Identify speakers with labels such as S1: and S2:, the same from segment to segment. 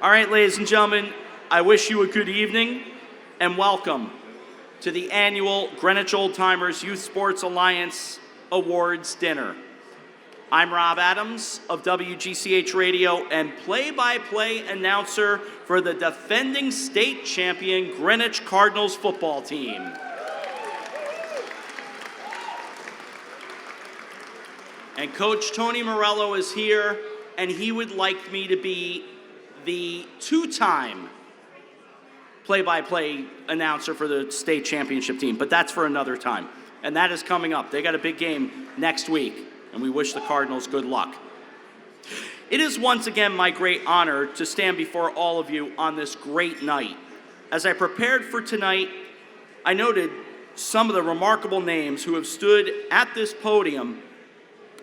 S1: All right, ladies and gentlemen, I wish you a good evening and welcome to the annual Greenwich Old Timers Youth Sports Alliance Awards Dinner. I'm Rob Adams of WGCH Radio and play-by-play announcer for the defending state champion Greenwich Cardinals football team. And Coach Tony Morello is here, and he would like me to be the two-time play-by-play announcer for the state championship team, but that's for another time. And that is coming up. They got a big game next week, and we wish the Cardinals good luck. It is once again my great honor to stand before all of you on this great night. As I prepared for tonight, I noted some of the remarkable names who have stood at this podium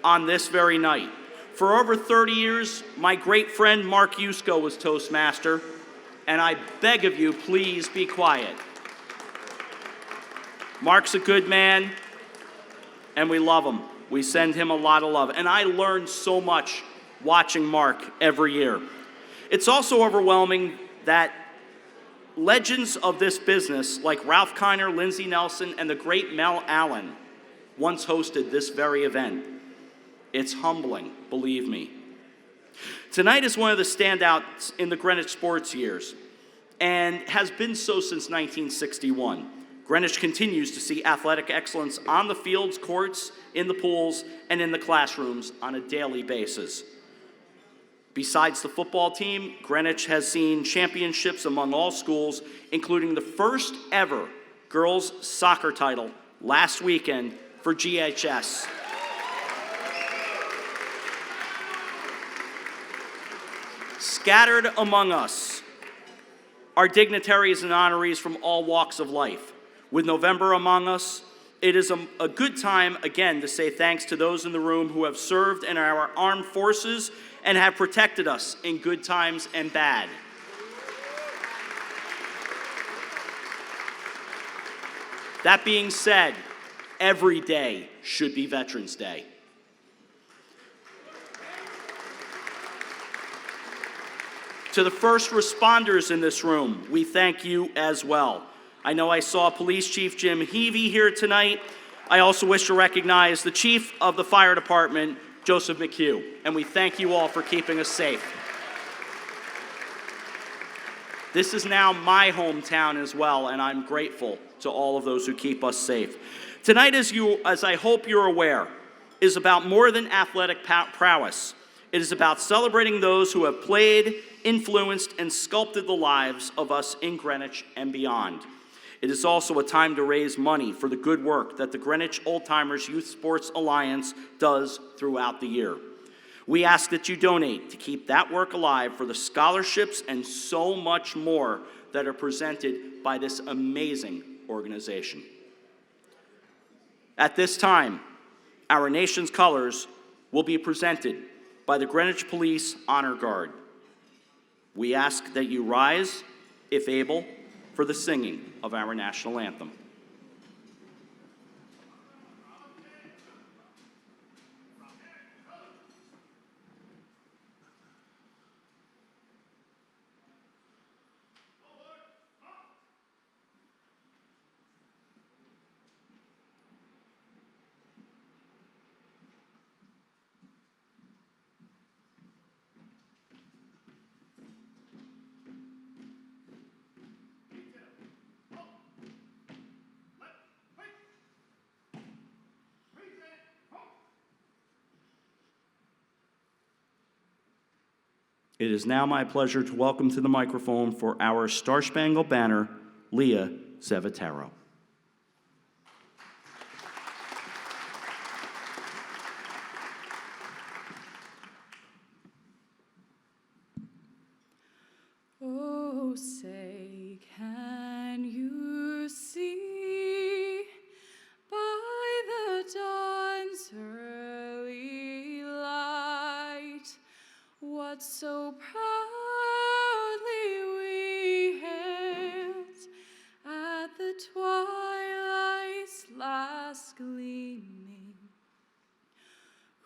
S1: on this very night. For over 30 years, my great friend Mark Yusko was Toastmaster, and I beg of you, please be quiet. Mark's a good man, and we love him. We send him a lot of love, and I learned so much watching Mark every year. It's also overwhelming that legends of this business, like Ralph Kiner, Lindsey Nelson, and the great Mel Allen, once hosted this very event. It's humbling, believe me. Tonight is one of the standouts in the Greenwich sports years and has been so since 1961. Greenwich continues to see athletic excellence on the fields, courts, in the pools, and in the classrooms on a daily basis. Besides the football team, Greenwich has seen championships among all schools, including the first ever girls soccer title last weekend for GHS. Scattered among us are dignitaries and honorees from all walks of life. With November among us, it is a good time, again, to say thanks to those in the room who have served in our armed forces and have protected us in good times and bad. That being said, every day should be Veterans Day. To the first responders in this room, we thank you as well. I know I saw Police Chief Jim Heavey here tonight. I also wish to recognize the Chief of the Fire Department, Joseph McHugh, and we thank you all for keeping us safe. This is now my hometown as well, and I'm grateful to all of those who keep us safe. Tonight, as I hope you're aware, is about more than athletic prowess. It is about celebrating those who have played, influenced, and sculpted the lives of us in Greenwich and beyond. It is also a time to raise money for the good work that the Greenwich Old Timers Youth Sports Alliance does throughout the year. We ask that you donate to keep that work alive for the scholarships and so much more that are presented by this amazing organization. At this time, our nation's colors will be presented by the Greenwich Police Honor Guard. We ask that you rise, if able, for the singing of our national anthem. It is now my pleasure to welcome to the microphone for our Star Spangled Banner, Leah Zevatero.
S2: Oh, say, can you see by the dawn's early light what so proudly we hailed at the twilight's last gleaming?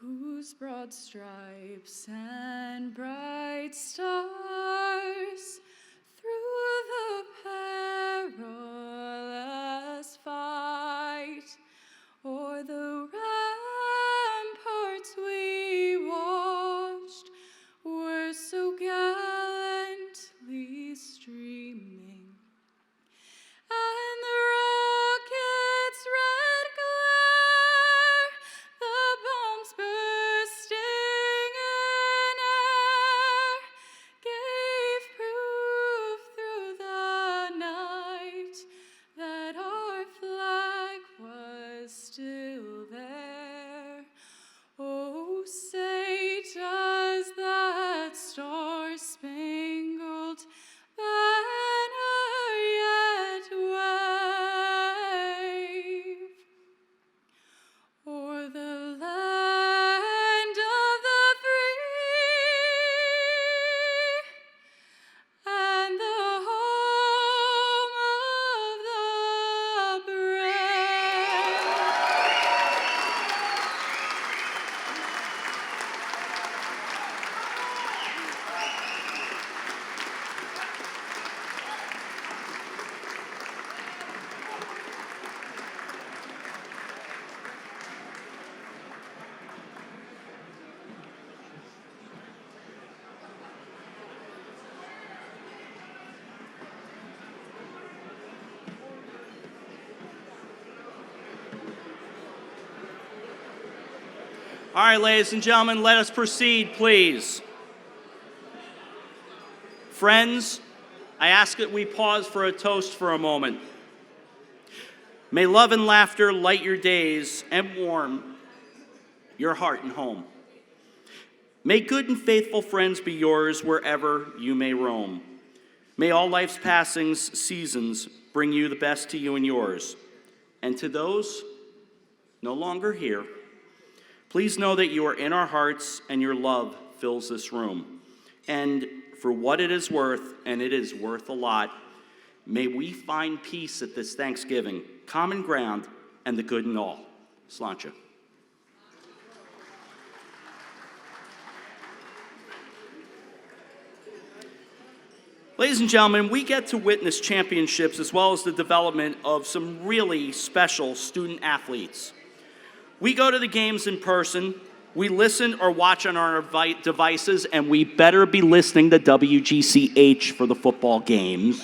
S2: whose broad stripes and bright stars through the perilous fight o'er the ramparts we watched were so gallantly streaming, and the rocket's red glare, the bombs bursting in air, gave proof through the night that our flag was still there. Oh, say does that star-spangled banner yet wave o'er the land of the free and the home of the brave?
S1: All right, ladies and gentlemen, let us proceed, please. Friends, I ask that we pause for a toast for a moment. May love and laughter light your days and warm your heart and home. May good and faithful friends be yours wherever you may roam. May all life's passings, seasons bring you the best to you and yours. And to those no longer here, please know that you are in our hearts and your love fills this room. And for what it is worth, and it is worth a lot, may we find peace at this Thanksgiving, common ground, and the good in all. Sláinte. Ladies and gentlemen, we get to witness championships as well as the development of some really special student athletes. We go to the games in person, we listen or watch on our devices, and we better be listening to WGCH for the football games,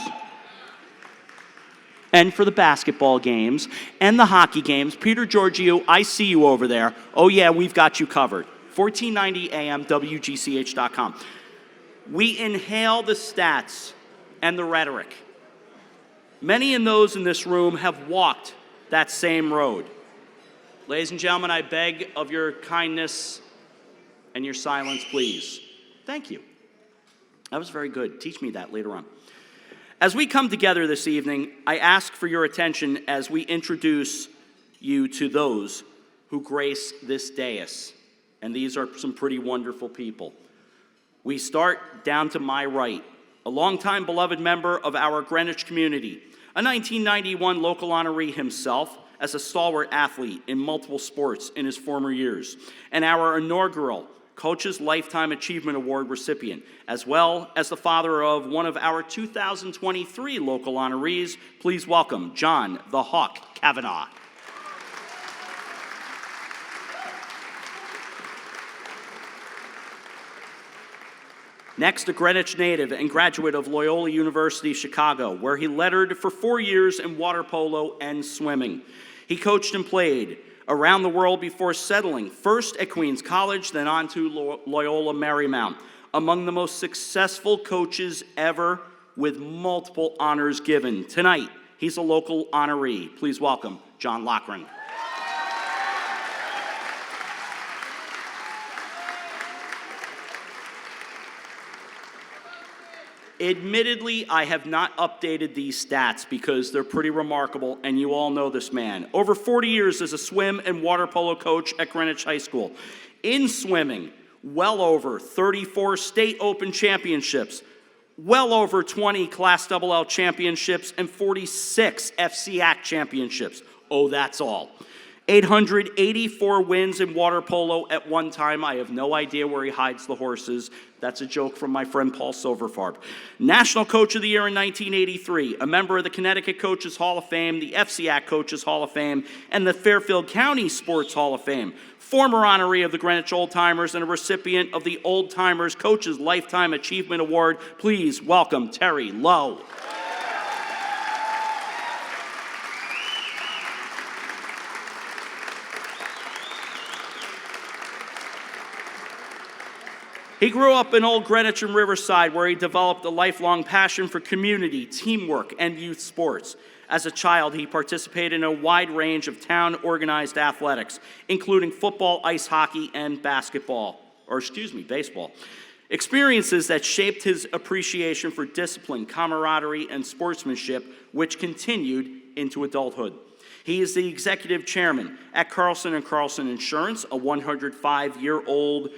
S1: and for the basketball games, and the hockey games. Peter Giorgio, I see you over there. Oh yeah, we've got you covered. 1490 AM, WGCH.com. We inhale the stats and the rhetoric. Many of those in this room have walked that same road. Ladies and gentlemen, I beg of your kindness and your silence, please. Thank you. That was very good. Teach me that later on. As we come together this evening, I ask for your attention as we introduce you to those who grace this dais. And these are some pretty wonderful people. We start down to my right, a longtime beloved member of our Greenwich community, a 1991 local honoree himself, as a stalwart athlete in multiple sports in his former years, and our inaugural Coach's Lifetime Achievement Award recipient, as well as the father of one of our 2023 local honorees. Please welcome John the Hawk Kavanaugh. Next, a Greenwich native and graduate of Loyola University, Chicago, where he lettered for 4 years in water polo and swimming. He coached and played around the world before settling, first at Queens College, then on to Loyola Marymount. Among the most successful coaches ever, with multiple honors given. Tonight, he's a local honoree. Please welcome John Loughran. Admittedly, I have not updated these stats because they're pretty remarkable, and you all know this man. Over 40 years as a swim and water polo coach at Greenwich High School. In swimming, well over 34 state open championships, well over 20 Class LL championships, and 46 FCAC championships. Oh, that's all. 884 wins in water polo at one time. I have no idea where he hides the horses. That's a joke from my friend Paul Silverfarb. National Coach of the Year in 1983, a member of the Connecticut Coaches Hall of Fame, the FCAC Coaches Hall of Fame, and the Fairfield County Sports Hall of Fame. Former honoree of the Greenwich Old Timers and a recipient of the Old Timers Coaches Lifetime Achievement Award. Please welcome Terry Lowe. He grew up in Old Greenwich and Riverside, where he developed a lifelong passion for community, teamwork, and youth sports. As a child, he participated in a wide range of town-organized athletics, including football, ice hockey, and baseball. Experiences that shaped his appreciation for discipline, camaraderie, and sportsmanship, which continued into adulthood. He is the executive chairman at Carlson & Carlson Insurance, a 105-year-old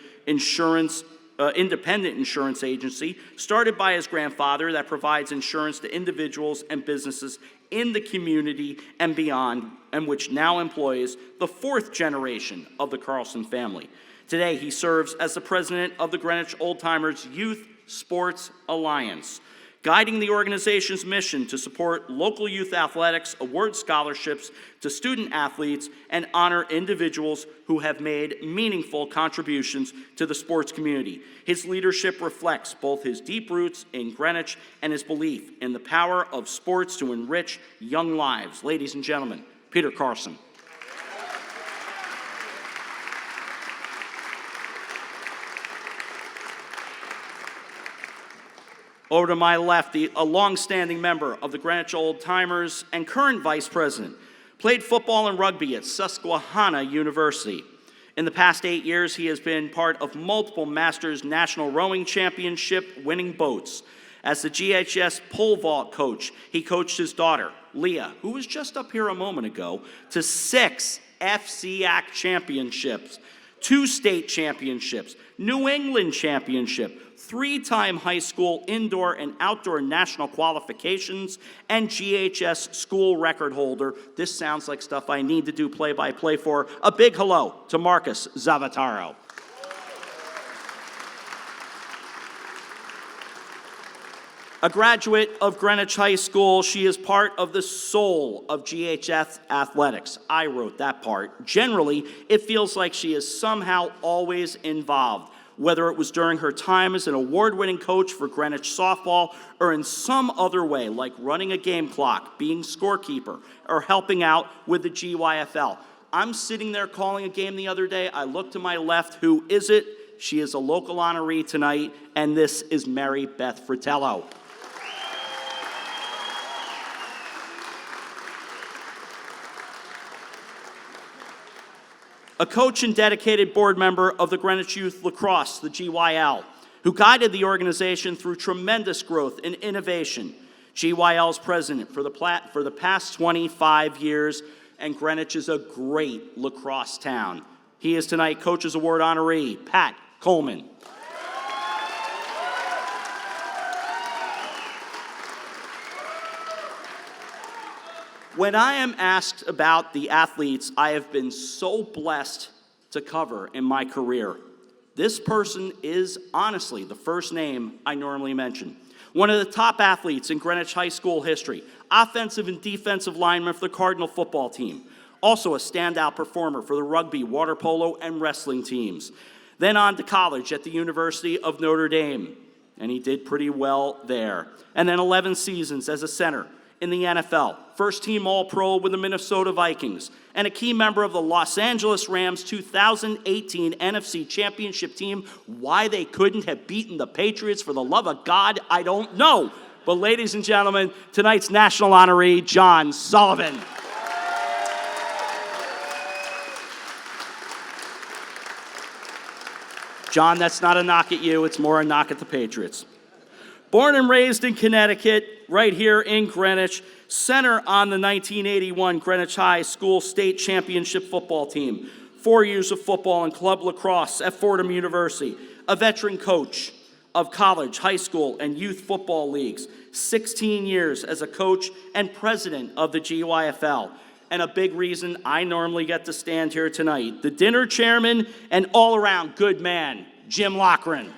S1: independent insurance agency started by his grandfather that provides insurance to individuals and businesses in the community and beyond, and which now employs the fourth generation of the Carlson family. Today, he serves as the president of the Greenwich Old Timers Youth Sports Alliance, guiding the organization's mission to support local youth athletics, award scholarships to student athletes, and honor individuals who have made meaningful contributions to the sports community. His leadership reflects both his deep roots in Greenwich and his belief in the power of sports to enrich young lives. Ladies and gentlemen, Peter Carlson. Over to my left, a long-standing member of the Greenwich Old Timers and current vice president, played football and rugby at Susquehanna University. In the past 8 years, he has been part of multiple Masters National Rowing Championship winning boats. As the GHS pole vault coach, he coached his daughter, Leah, who was just up here a moment ago, to 6 FCAC championships, 2 state championships, New England championship, 3-time high school indoor and outdoor national qualifications, and GHS school record holder. This sounds like stuff I need to do play-by-play for. A big hello to Marcus Zavataro. A graduate of Greenwich High School, she is part of the soul of GHS athletics. I wrote that part. Generally, it feels like she is somehow always involved, whether it was during her time as an award-winning coach for Greenwich softball or in some other way, like running a game clock, being scorekeeper, or helping out with the GYFL. I'm sitting there calling a game the other day. I look to my left. Who is it? She is a local honoree tonight, and this is Mary Beth Fratello. A coach and dedicated board member of the Greenwich Youth Lacrosse, the GYL, who guided the organization through tremendous growth and innovation. GYL's president for the past 25 years, and Greenwich is a great lacrosse town. He is tonight Coach's Award honoree, Pat Coleman. When I am asked about the athletes I have been so blessed to cover in my career, this person is honestly the first name I normally mention. One of the top athletes in Greenwich High School history, offensive and defensive lineman for the Cardinal football team, also a standout performer for the rugby, water polo, and wrestling teams. Then on to college at the University of Notre Dame, and he did pretty well there. And then 11 seasons as a center in the NFL, first-team All-Pro with the Minnesota Vikings, and a key member of the Los Angeles Rams 2018 NFC Championship team. Why they couldn't have beaten the Patriots, for the love of God, I don't know. But ladies and gentlemen, tonight's national honoree, John Sullivan. John, that's not a knock at you, it's more a knock at the Patriots. Born and raised in Connecticut, right here in Greenwich, center on the 1981 Greenwich High School State Championship football team, 4 years of football and club lacrosse at Fordham University, a veteran coach of college, high school, and youth football leagues, 16 years as a coach and president of the GYFL, and a big reason I normally get to stand here tonight, the dinner chairman and all-around good man, Jim Loughran.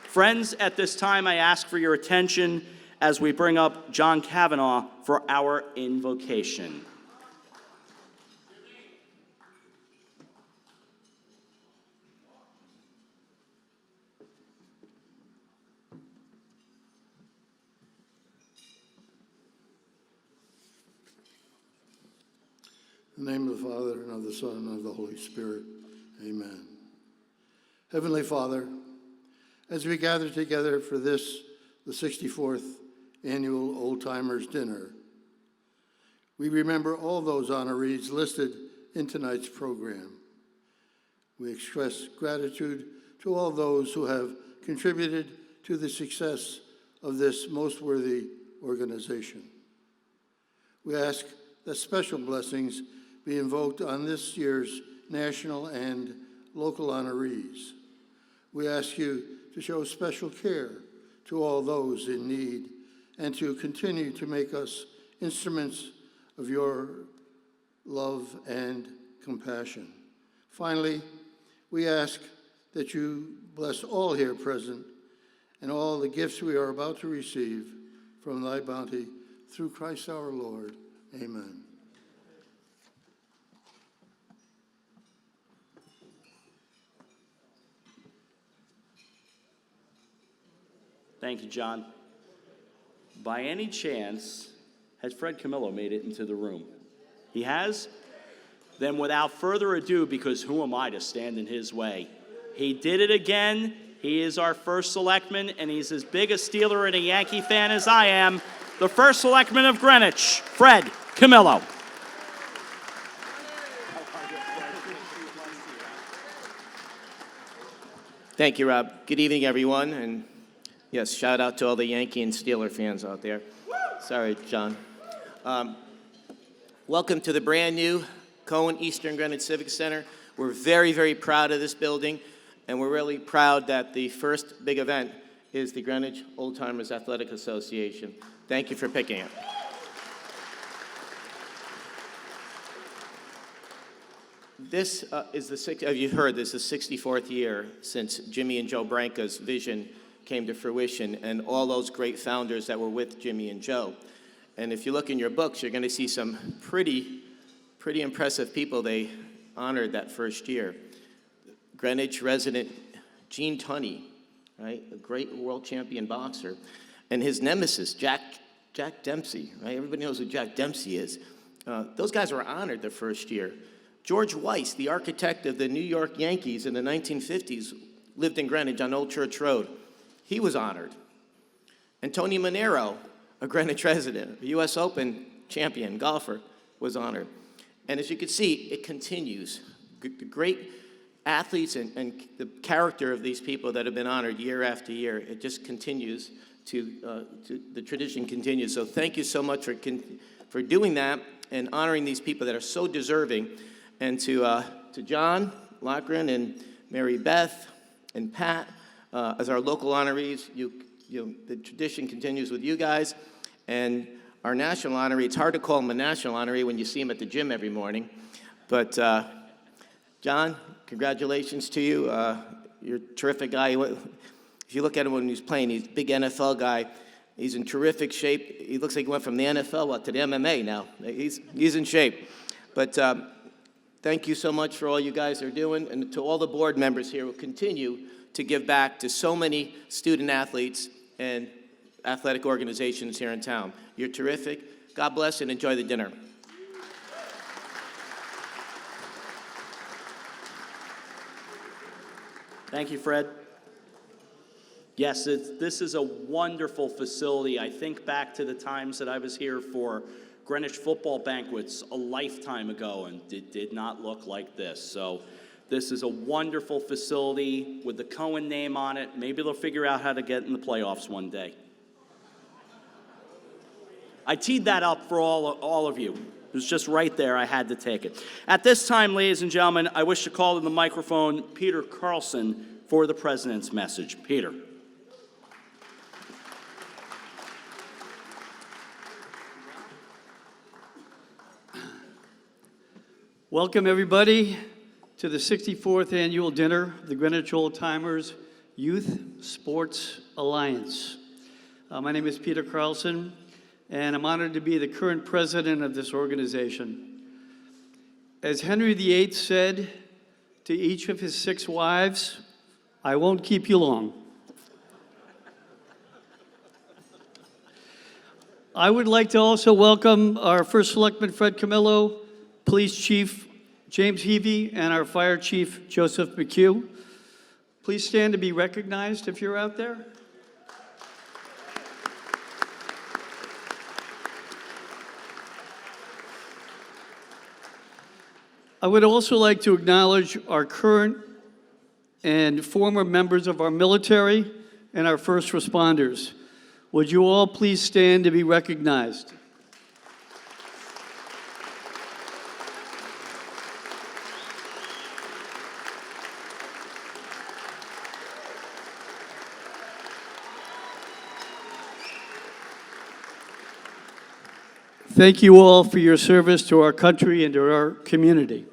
S1: Friends, at this time, I ask for your attention as we bring up John Kavanaugh for our invocation.
S3: In the name of the Father, and of the Son, and of the Holy Spirit. Amen. Heavenly Father, as we gather together for this, the 64th Annual Old Timers Dinner, we remember all those honorees listed in tonight's program. We express gratitude to all those who have contributed to the success of this most worthy organization. We ask that special blessings be invoked on this year's national and local honorees. We ask you to show special care to all those in need and to continue to make us instruments of your love and compassion. Finally, we ask that you bless all here present and all the gifts we are about to receive from thy bounty through Christ our Lord. Amen.
S1: Thank you, John. By any chance, has Fred Camillo made it into the room? He has? Then without further ado, because who am I to stand in his way? He did it again. He is our first selectman, and he's as big a Steeler and a Yankee fan as I am. The first selectman of Greenwich, Fred Camillo.
S4: Thank you, Rob. Good evening, everyone, and yes, shout out to all the Yankee and Steeler fans out there. Sorry, John. Welcome to the brand new Cohen Eastern Greenwich Civic Center. We're very, very proud of this building, and we're really proud that the first big event is the Greenwich Old Timers Athletic Association. Thank you for picking it. This is the as you heard, this is the 64th year since Jimmy and Joe Branca's vision came to fruition, and all those great founders that were with Jimmy and Joe. And if you look in your books, you're going to see some pretty impressive people they honored that first year. Greenwich resident Gene Tunney, right, a great world champion boxer, and his nemesis Jack Dempsey, right? Everybody knows who Jack Dempsey is. Those guys were honored the first year. George Weiss, the architect of the New York Yankees in the 1950s, lived in Greenwich on Old Church Road. He was honored. And Tony Monero, a Greenwich resident, a U.S. Open champion golfer, was honored. And as you can see, it continues. The great athletes and the character of these people that have been honored year after year, it just continues the tradition continues. So thank you so much for doing that and honoring these people that are so deserving. And to John Loughran and Mary Beth and Pat, as our local honorees, the tradition continues with you guys. And our national honoree, it's hard to call him a national honoree when you see him at the gym every morning. But John, congratulations to you. You're a terrific guy. If you look at him when he's playing, he's a big NFL guy. He's in terrific shape. He looks like he went from the NFL to the MMA now. He's in shape. But thank you so much for all you guys are doing. And to all the board members here who continue to give back to so many student athletes and athletic organizations here in town. You're terrific. God bless and enjoy the dinner.
S1: Thank you, Fred. Yes, this is a wonderful facility. I think back to the times that I was here for Greenwich football banquets a lifetime ago, and it did not look like this. So this is a wonderful facility with the Cohen name on it. Maybe they'll figure out how to get in the playoffs one day. I teed that up for all of you. It was just right there. I had to take it. At this time, ladies and gentlemen, I wish to call to the microphone Peter Carlson, for the President's message. Peter.
S5: Welcome, everybody, to the 64th Annual Dinner of the Greenwich Old-Timers Youth Sports Alliance. My name is Peter Carlson, and I'm honored to be the current president of this organization. As Henry VIII said to each of his 6 wives, I won't keep you long. I would like to also welcome our First Selectman, Fred Camillo, Police Chief James Heavey, and our Fire Chief Joseph McHugh. Please stand to be recognized if you're out there. I would also like to acknowledge our current and former members of our military and our first responders. Would you all please stand to be recognized? Thank you all for your service to our country and to our community.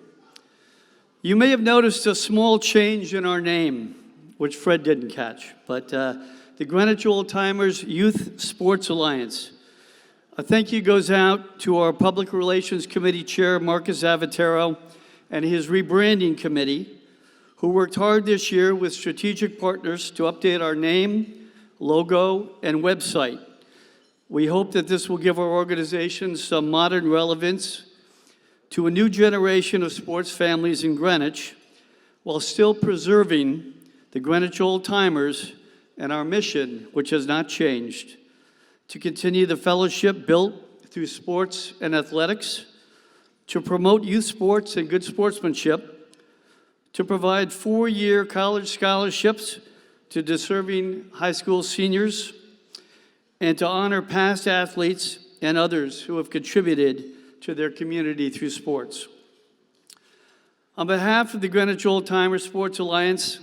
S5: You may have noticed a small change in our name, which Fred didn't catch, but the Greenwich Old-Timers Youth Sports Alliance. A thank you goes out to our Public Relations Committee Chair, Marcus Avatero, and his rebranding committee, who worked hard this year with strategic partners to update our name, logo, and website. We hope that this will give our organization some modern relevance to a new generation of sports families in Greenwich, while still preserving the Greenwich Old-Timers and our mission, which has not changed, to continue the fellowship built through sports and athletics, to promote youth sports and good sportsmanship, to provide 4-year college scholarships to deserving high school seniors, and to honor past athletes and others who have contributed to their community through sports. On behalf of the Greenwich Old-Timers Sports Alliance,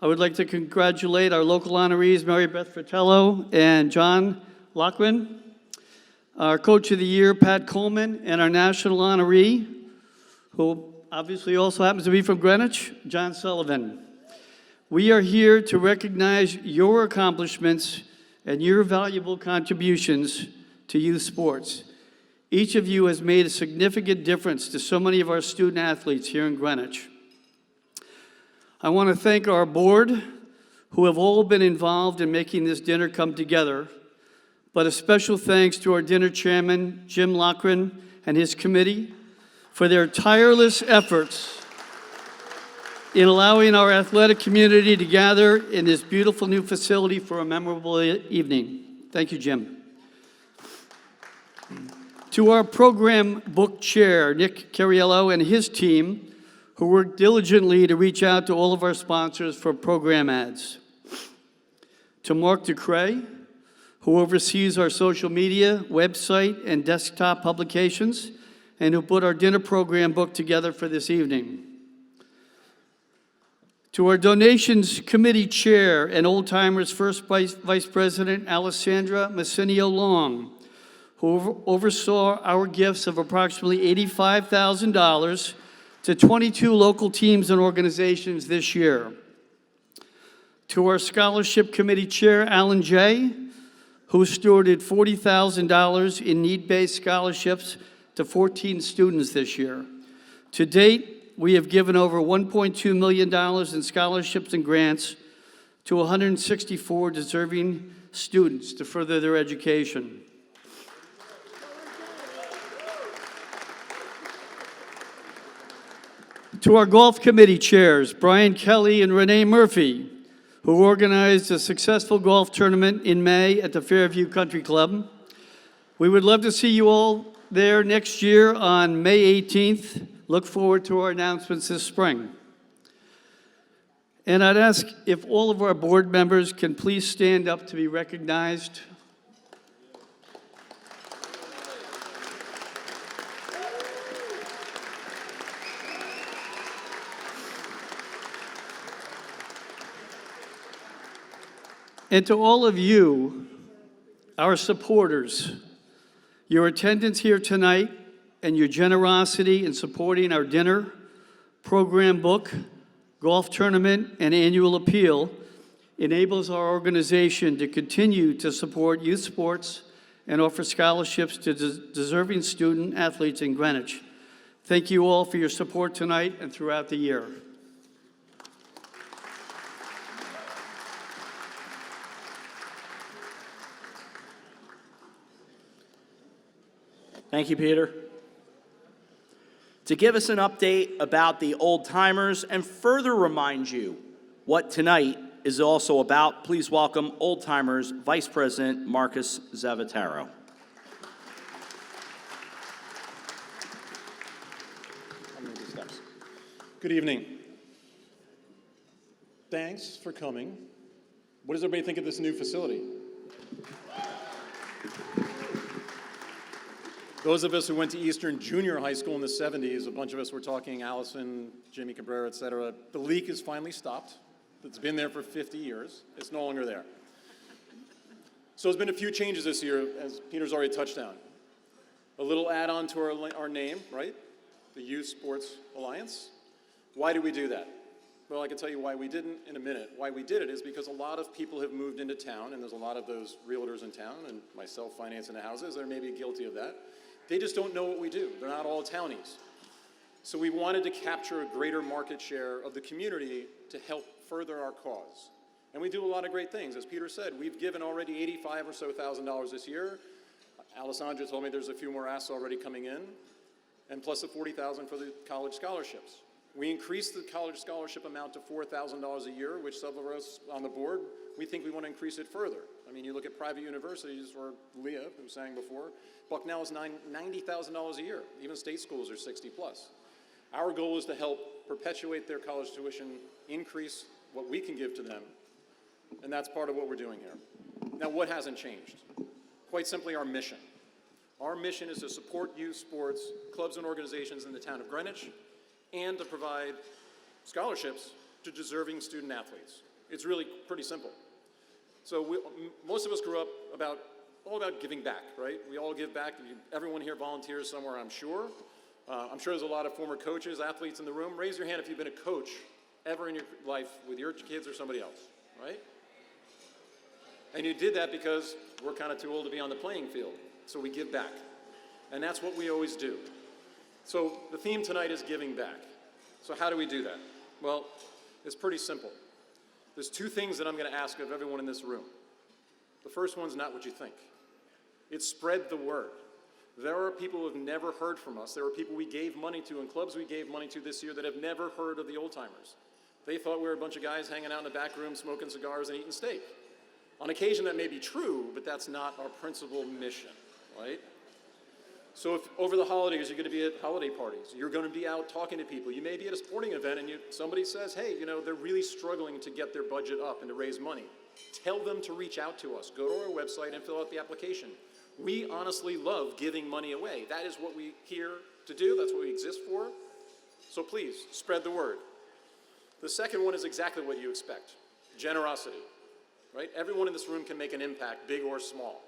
S5: I would like to congratulate our local honorees, Mary Beth Fratello and John Lochran, our Coach of the Year, Pat Coleman, and our national honoree, who obviously also happens to be from Greenwich, John Sullivan. We are here to recognize your accomplishments and your valuable contributions to youth sports. Each of you has made a significant difference to so many of our student athletes here in Greenwich. I want to thank our board, who have all been involved in making this dinner come together, but a special thanks to our dinner chairman, Jim Lochran, and his committee for their tireless efforts in allowing our athletic community to gather in this beautiful new facility for a memorable evening. Thank you, Jim. To our program book chair, Nick Cariello, and his team, who worked diligently to reach out to all of our sponsors for program ads. To Mark DeCray, who oversees our social media, website, and desktop publications, and who put our dinner program book together for this evening. To our donations committee chair and Old Timers First Vice President, Alessandra Messinio Long, who oversaw our gifts of approximately $85,000 to 22 local teams and organizations this year. To our scholarship committee chair, Alan Jay, who stewarded $40,000 in need-based scholarships to 14 students this year. To date, we have given over $1.2 million in scholarships and grants to 164 deserving students to further their education. To our golf committee chairs, Brian Kelly and Renee Murphy, who organized a successful golf tournament in May at the Fairview Country Club. We would love to see you all there next year on May 18th. Look forward to our announcements this spring. And I'd ask if all of our board members can please stand up to be recognized. And to all of you, our supporters, your attendance here tonight and your generosity in supporting our dinner, program book, golf tournament, and annual appeal enables our organization to continue to support youth sports and offer scholarships to deserving student athletes in Greenwich. Thank you all for your support tonight and throughout the year.
S1: Thank you, Peter. To give us an update about the old timers and further remind you what tonight is also about, please welcome old timers Vice President Marcus Zavataro.
S6: Good evening. Thanks for coming. What does everybody think of this new facility? Those of us who went to Eastern Junior High School in the 70s, a bunch of us were talking, Allison, Jimmy Cabrera, et cetera. The leak is finally stopped. It's been there for 50 years. It's no longer there. So there's been a few changes this year, as Peter's already touched on. A little add-on to our name, right? The Youth Sports Alliance. Why did we do that? Well, I can tell you why we didn't in a minute. Why we did it is because a lot of people have moved into town, and there's a lot of those realtors in town, and myself financing the houses, they're maybe guilty of that. They just don't know what we do. They're not all townies. So we wanted to capture a greater market share of the community to help further our cause. And we do a lot of great things. As Peter said, we've given already $85,000 or so this year. Alessandra told me there's a few more asks already coming in, and plus the $40,000 for the college scholarships. We increased the college scholarship amount to $4,000 a year, which some of us on the board, we think we want to increase it further. I mean, you look at private universities, or Leah, who sang before, Bucknell is $90,000 a year. Even state schools are 60 plus. Our goal is to help perpetuate their college tuition, increase what we can give to them, and that's part of what we're doing here. Now, what hasn't changed? Quite simply, our mission. Our mission is to support youth sports, clubs and organizations in the town of Greenwich, and to provide scholarships to deserving student athletes. It's really pretty simple. So most of us grew up all about giving back, right? We all give back. Everyone here volunteers somewhere, I'm sure. I'm sure there's a lot of former coaches, athletes in the room. Raise your hand if you've been a coach ever in your life with your kids or somebody else, right? And you did that because we're kind of too old to be on the playing field. So we give back. And that's what we always do. So the theme tonight is giving back. So how do we do that? Well, it's pretty simple. There's two things that I'm going to ask of everyone in this room. The first one's not what you think. It's spread the word. There are people who have never heard from us. There are people we gave money to and clubs we gave money to this year that have never heard of the old timers. They thought we were a bunch of guys hanging out in the back room smoking cigars and eating steak. On occasion that may be true, but that's not our principal mission, right? So if over the holidays you're going to be at holiday parties, you're going to be out talking to people, you may be at a sporting event and somebody says, hey, they're really struggling to get their budget up and to raise money. Tell them to reach out to us. Go to our website and fill out the application. We honestly love giving money away. That is what we're here to do. That's what we exist for. So please, spread the word. The second one is exactly what you expect. Generosity, right? Everyone in this room can make an impact, big or small,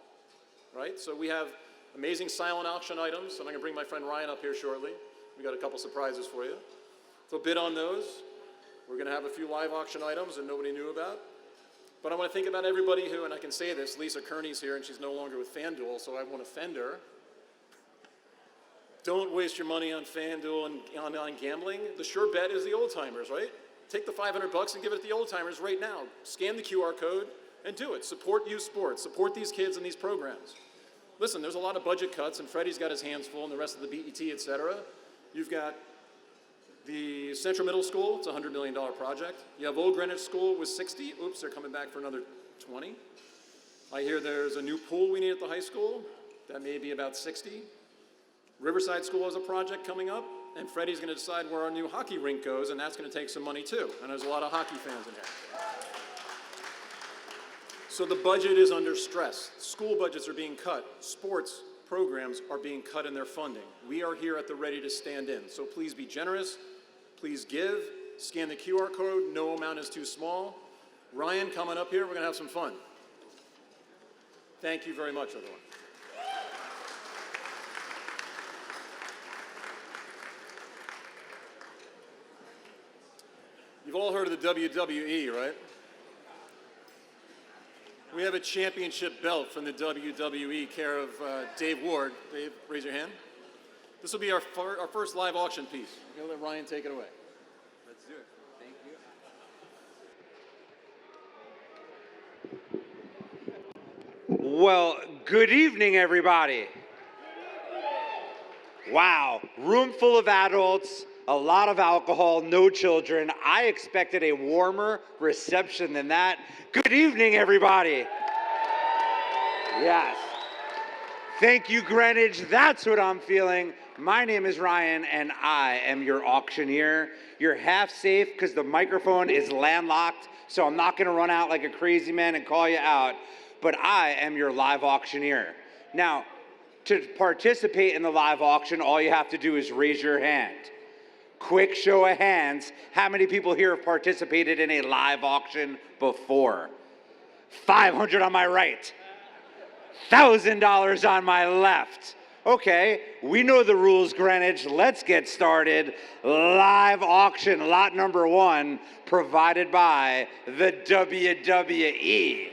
S6: right? So we have amazing silent auction items, and I'm going to bring my friend Ryan up here shortly. We got a couple surprises for you. So bid on those. We're going to have a few live auction items that nobody knew about. But I want to think about everybody who, and I can say this, Lisa Kearney's here, and she's no longer with FanDuel, so I won't offend her. Don't waste your money on FanDuel and online gambling. The sure bet is the old timers, right? Take the $500 and give it to the old timers right now. Scan the QR code and do it. Support youth sports. Support these kids and these programs. Listen, there's a lot of budget cuts, and Freddie's got his hands full, and the rest of the BET, et cetera. You've got the Central Middle School, it's a $100 million project. You have Old Greenwich School with 60. Oops, they're coming back for another 20. I hear there's a new pool we need at the high school. That may be about 60. Riverside School has a project coming up, and Freddie's going to decide where our new hockey rink goes, and that's going to take some money too. And there's a lot of hockey fans in here. So the budget is under stress. School budgets are being cut. Sports programs are being cut in their funding. We are here at the ready to stand in. So please be generous. Please give. Scan the QR code. No amount is too small. Ryan, coming up here, we're going to have some fun. Thank you very much, everyone. You've all heard of the WWE, right? We have a championship belt from the WWE, care of Dave Ward. Dave, raise your hand. This will be our first live auction piece. I'm going to let Ryan take it away.
S7: Let's do it. Thank you. Well, good evening, everybody. Wow, room full of adults, a lot of alcohol, no children. I expected a warmer reception than that. Good evening, everybody. Yes. Thank you, Greenwich. That's what I'm feeling. My name is Ryan, and I am your auctioneer. You're half safe because the microphone is landlocked, so I'm not going to run out like a crazy man and call you out, but I am your live auctioneer. Now, to participate in the live auction, all you have to do is raise your hand. Quick show of hands. How many people here have participated in a live auction before? 500 on my right. $1,000 on my left. Okay, we know the rules, Greenwich. Let's get started. Live auction, lot number 1, provided by the WWE.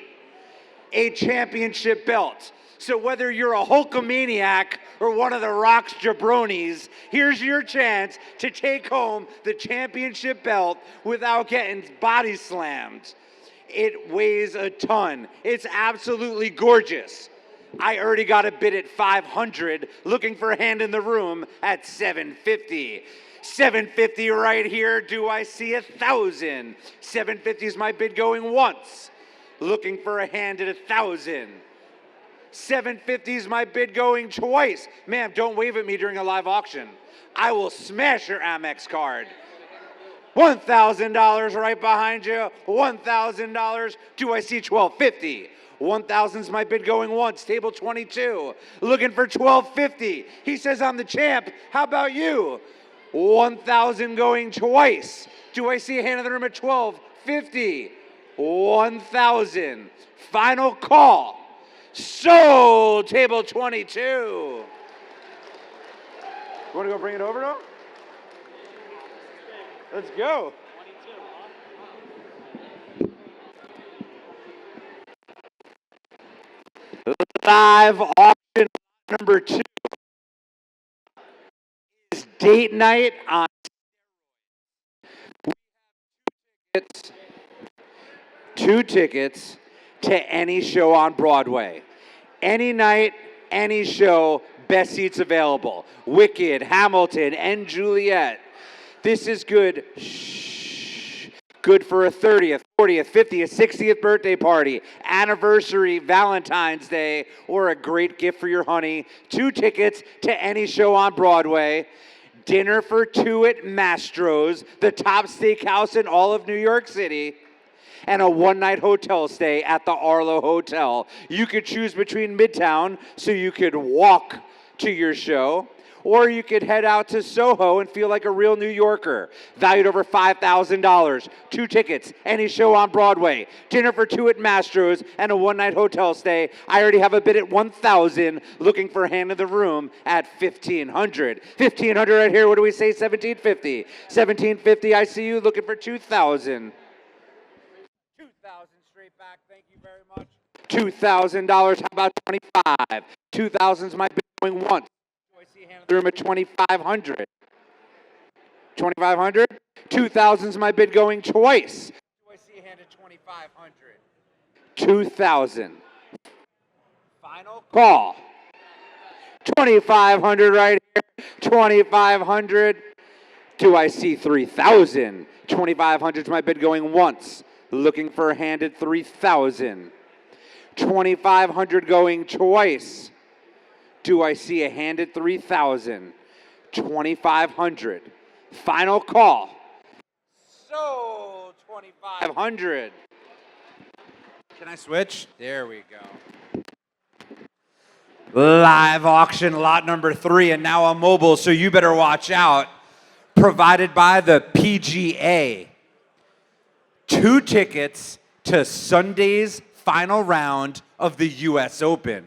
S7: A championship belt. So whether you're a Hulkamaniac or one of the Rock's jabronis, here's your chance to take home the championship belt without getting body slammed. It weighs a ton. It's absolutely gorgeous. I already got a bid at 500, looking for a hand in the room at 750. 750 right here. Do I see 1,000? 750 is my bid going once. Looking for a hand at 1,000. 750 is my bid going twice. Ma'am, don't wave at me during a live auction. I will smash your Amex card. $1,000 right behind you. $1,000. Do I see 1,250? 1,000 is my bid going once. Table 22. Looking for 1,250. He says I'm the champ. How about you? 1,000 going twice. Do I see a hand in the room at 1,250? 1,000. Final call. Sold. Table 22. You want to go bring it over now? Let's go. Live auction number 2 is date night on two tickets to any show on Broadway. Any night, any show, best seats available. Wicked, Hamilton, and Juliet. This is good. Shh. Good for a 30th, 40th, 50th, 60th birthday party, anniversary, Valentine's Day, or a great gift for your honey. 2 tickets to any show on Broadway. Dinner for 2 at Mastro's, the top steakhouse in all of New York City. And a one-night hotel stay at the Arlo Hotel. You could choose between Midtown, so you could walk to your show, or you could head out to Soho and feel like a real New Yorker. Valued over $5,000. 2 tickets, any show on Broadway. Dinner for 2 at Mastro's, and a one-night hotel stay. I already have a bid at 1,000, looking for a hand in the room at 1,500. 1,500 right here, what do we say, 1,750? 1,750, I see you, looking for 2,000. 2,000 straight back, thank you very much. $2,000, how about 25? 2,000's my bid going once. Do I see a hand in the room at 2,500? 2,500? 2,000's my bid going twice. Do I see a hand at 2,500? 2,000. Final call. 2,500 right here. 2,500. Do I see 3,000? 2,500's my bid going once. Looking for a hand at 3,000. 2,500 going twice. Do I see a hand at 3,000? 2,500. Final call. Sold. 2,500.
S8: Can I switch? There we go. Live auction lot number 3, and now on mobile, so you better watch out. Provided by the PGA. 2 tickets to Sunday's final round of the US Open.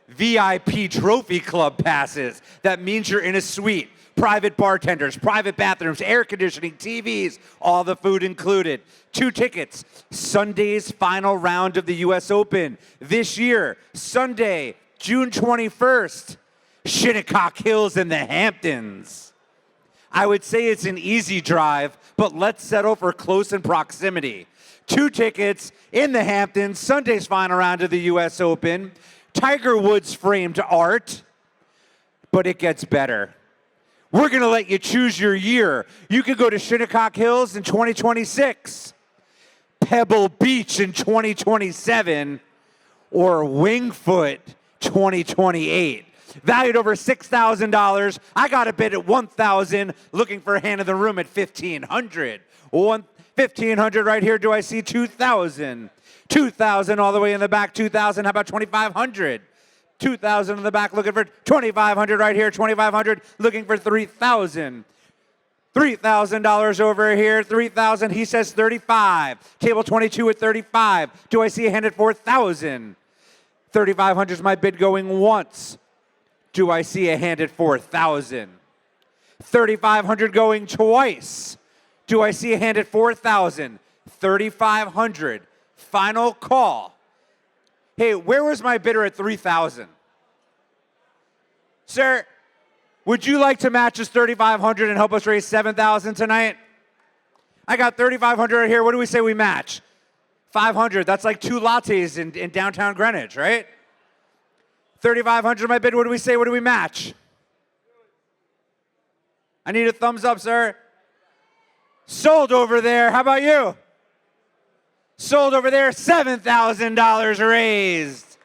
S8: VIP Trophy Club passes. That means you're in a suite. Private bartenders, private bathrooms, air conditioning, TVs, all the food included. 2 tickets. Sunday's final round of the US Open. This year, Sunday, June 21st, Shinnecock Hills in the Hamptons. I would say it's an easy drive, but let's settle for close in proximity. 2 tickets in the Hamptons, Sunday's final round of the US Open. Tiger Woods framed art, but it gets better. We're going to let you choose your year. You can go to Shinnecock Hills in 2026, Pebble Beach in 2027, or Wingfoot 2028. Valued over $6,000. I got a bid at $1,000, looking for a hand in the room at $1,500. $1,500 right here. Do I see $2,000? $2,000 all the way in the back. $2,000. How about $2,500? $2,000 in the back, looking for $2,500 right here. $2,500, looking for $3,000. $3,000 over here. $3,000. He says $35. Table 22 at $35. Do I see a hand at $4,000? $3,500 is my bid going once. Do I see a hand at $4,000? $3,500 going twice. Do I see a hand at $4,000? $3,500. Final call. Hey, where was my bidder at $3,000? Sir, would you like to match us $3,500 and help us raise $7,000 tonight? I got $3,500 right here. What do we say we match? $500. That's like 2 lattes in downtown Greenwich, right? $3,500 my bid. What do we say? What do we match? I need a thumbs up, sir. Sold over there. How about you? Sold over there. $7,000 raised.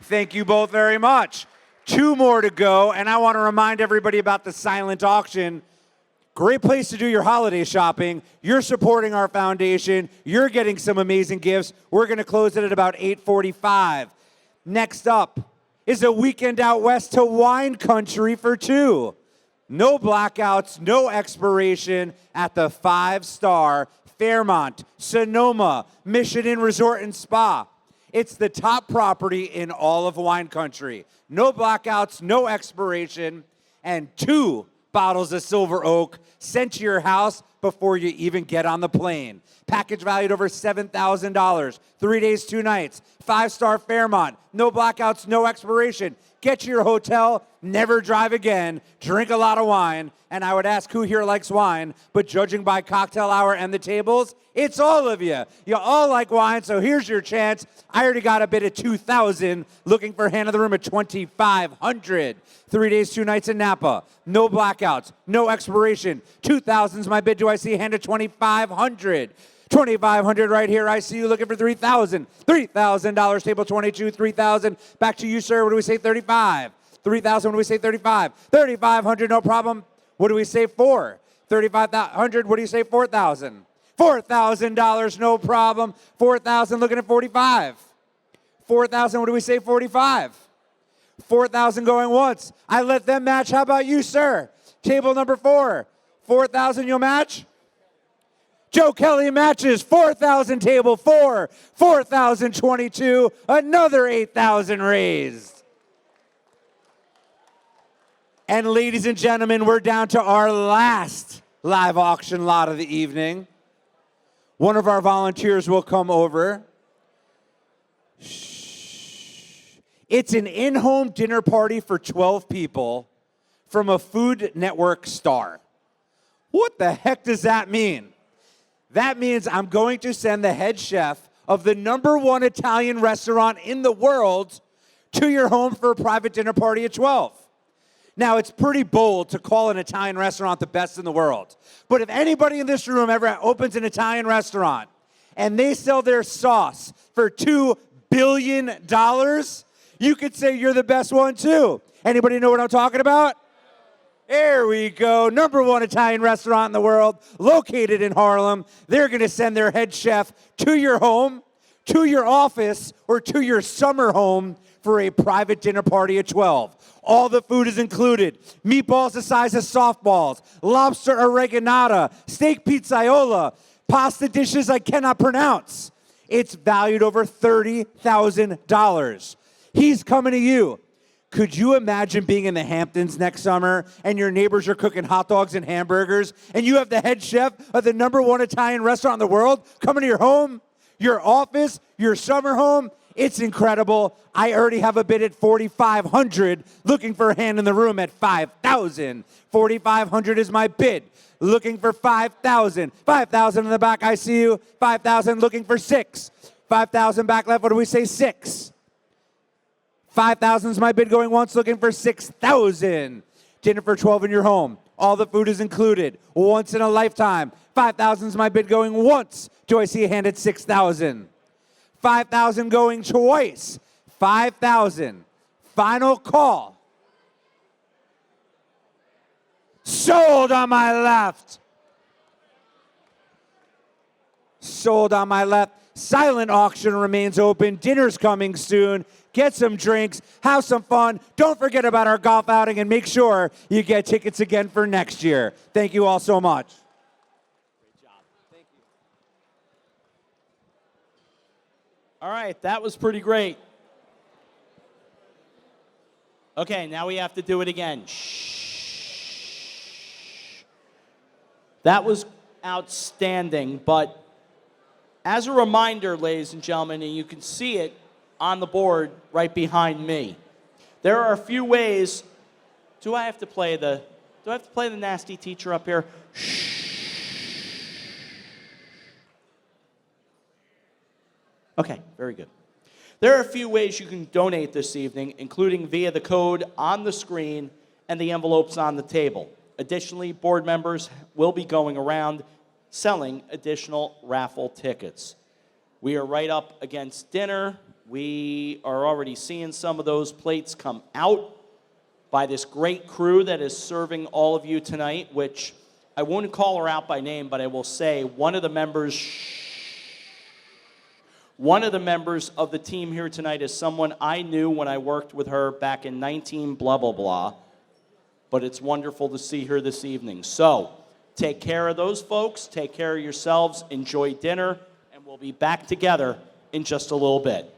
S8: Thank you both very much. 2 more to go, and I want to remind everybody about the silent auction. Great place to do your holiday shopping. You're supporting our foundation. You're getting some amazing gifts. We're going to close it at about 8:45. Next up is a weekend out west to wine country for 2. No blackouts, no expiration at the 5-star Fairmont, Sonoma, Mission Inn Resort and Spa. It's the top property in all of wine country. No blackouts, no expiration, and 2 bottles of Silver Oak sent to your house before you even get on the plane. Package valued over $7,000. 3 days, 2 nights. 5-star Fairmont. No blackouts, no expiration. Get to your hotel, never drive again, drink a lot of wine, and I would ask who here likes wine, but judging by cocktail hour and the tables, it's all of you. You all like wine, so here's your chance. I already got a bid at $2,000, looking for hand of the room at $2,500. 3 days, 2 nights in Napa. No blackouts, no expiration. $2,000's my bid. Do I see a hand at $2,500? $2,500 right here. I see you looking for $3,000. $3,000, table 22, $3,000. Back to you, sir. What do we say, $35? $3,000, what do we say, $35? $3,500, no problem. What do we say, $4? $3,500, what do you say, $4,000? $4,000, no problem. $4,000, looking at $45. $4,000, what do we say, $45? $4,000 going once. I let them match. How about you, sir? Table number 4. $4,000, you'll match? Joe Kelly matches. $4,000, table 4. $4,022, another $8,000 raised. And ladies and gentlemen, we're down to our last live auction lot of the evening. One of our volunteers will come over. Shh. It's an in-home dinner party for 12 people from a Food Network star. What the heck does that mean? That means I'm going to send the head chef of the #1 Italian restaurant in the world to your home for a private dinner party at 12. Now, it's pretty bold to call an Italian restaurant the best in the world. But if anybody in this room ever opens an Italian restaurant and they sell their sauce for $2 billion, you could say you're the best one too. Anybody know what I'm talking about? There we go. #1 Italian restaurant in the world, located in Harlem. They're going to send their head chef to your home, to your office, or to your summer home for a private dinner party at 12. All the food is included. Meatballs the size of softballs, lobster oreganata, steak pizzaiola, pasta dishes I cannot pronounce. It's valued over $30,000. He's coming to you. Could you imagine being in the Hamptons next summer and your neighbors are cooking hot dogs and hamburgers and you have the head chef of the #1 Italian restaurant in the world coming to your home, your office, your summer home? It's incredible. I already have a bid at $4,500, looking for a hand in the room at $5,000. $4,500 is my bid. Looking for $5,000. $5,000 in the back, I see you. $5,000 looking for $6,000. $5,000 back left, what do we say, $6,000. $5,000 is my bid going once, looking for $6,000. Dinner for 12 in your home. All the food is included. Once in a lifetime. $5,000 is my bid going once. Do I see a hand at $6,000? $5,000 going twice. $5,000. Final call. Sold on my left. Sold on my left. Silent auction remains open. Dinner's coming soon. Get some drinks, have some fun. Don't forget about our golf outing and make sure you get tickets again for next year. Thank you all so much.
S1: Great job. Thank you. All right, that was pretty great. Okay, now we have to do it again. Shh. That was outstanding, but as a reminder, ladies and gentlemen, and you can see it on the board right behind me, there are a few ways. Do I have to play the nasty teacher up here? Shh. Okay, very good. There are a few ways you can donate this evening, including via the code on the screen and the envelopes on the table. Additionally, board members will be going around selling additional raffle tickets. We are right up against dinner. We are already seeing some of those plates come out by this great crew that is serving all of you tonight, which I won't call her out by name, but I will say one of the members of the team here tonight is someone I knew when I worked with her back in 19 blah, blah, blah. But it's wonderful to see her this evening. So take care of those folks. Take care of yourselves. Enjoy dinner. And we'll be back together in just a little bit.